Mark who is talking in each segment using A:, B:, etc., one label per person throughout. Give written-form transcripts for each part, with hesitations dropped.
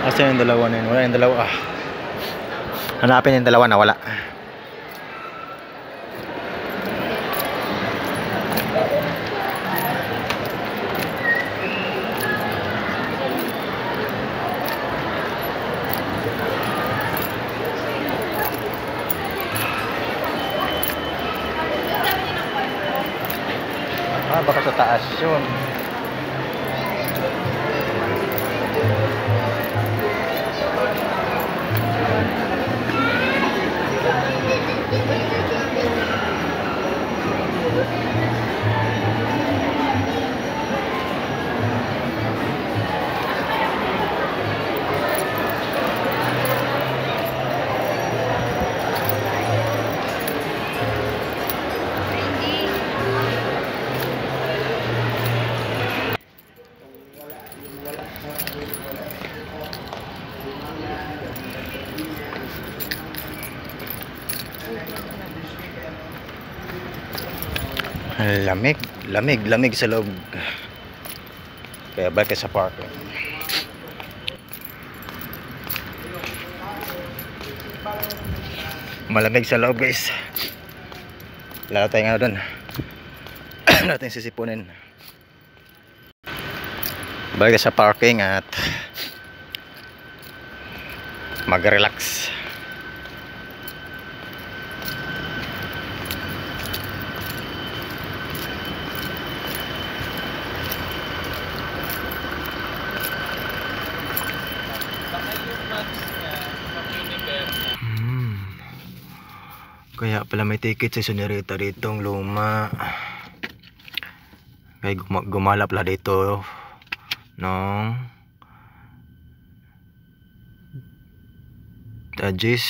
A: Asa yung dalawa na yun? Wala yung dalawa. Hanapin yung dalawa na wala. Baka sa taas yun. Lamig sa loob. Kaya balik sa park. Malamig sa loob, guys. Lalo tayong doon. Lalo tayong sisipunin. Balik sa parking at mag-relax. Kaya pala may ticket sa Senorita dito ang luma. Kaya gumala pala dito no Dajis.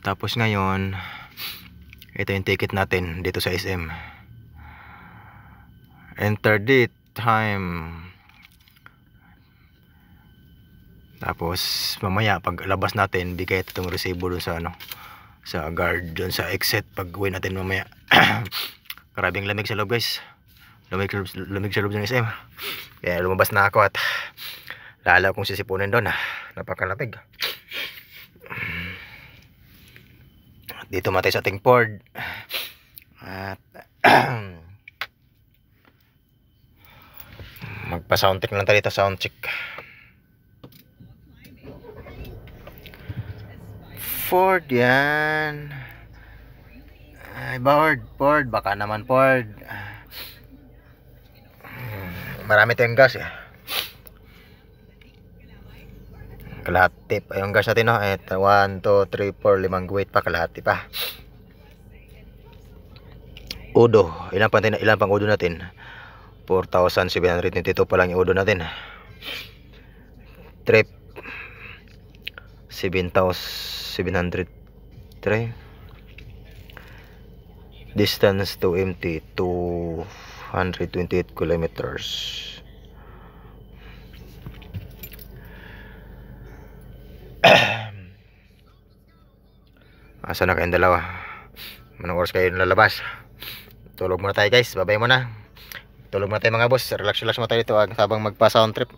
A: Tapos ngayon ito yung ticket natin dito sa SM. Enter date time. Tapos mamaya pag labas natin bigay itong resibo dun sa sa guard dun sa exit pag uwi natin mamaya. Karabing lamig sa loob, guys. Lamig sa loob ng SM. Kaya lumabas na ako at lalo kong sisipunin doon. Napakalamig. Dito matay sa ating port. At magpa sound check lang tayo dito, sound check. Ford yan. Ay, Ford. Baka naman Ford. Marami tayong gas eh. Kalahati pa yung gas natin, no? 1, 2, 3, 4, 5 guwit pa. Kalahati pa. Udo. Ilan pang udo natin? 4,722 pa lang yung udo natin. Trip 7,703. Distance to empty 228 kilometers. Asa na kayong dalawa? Manong oras kayo lalabas? Tulog muna tayo, guys. Babay muna. Tulog muna tayo mga boss. Relax muna tayo dito habang magpa sound trip.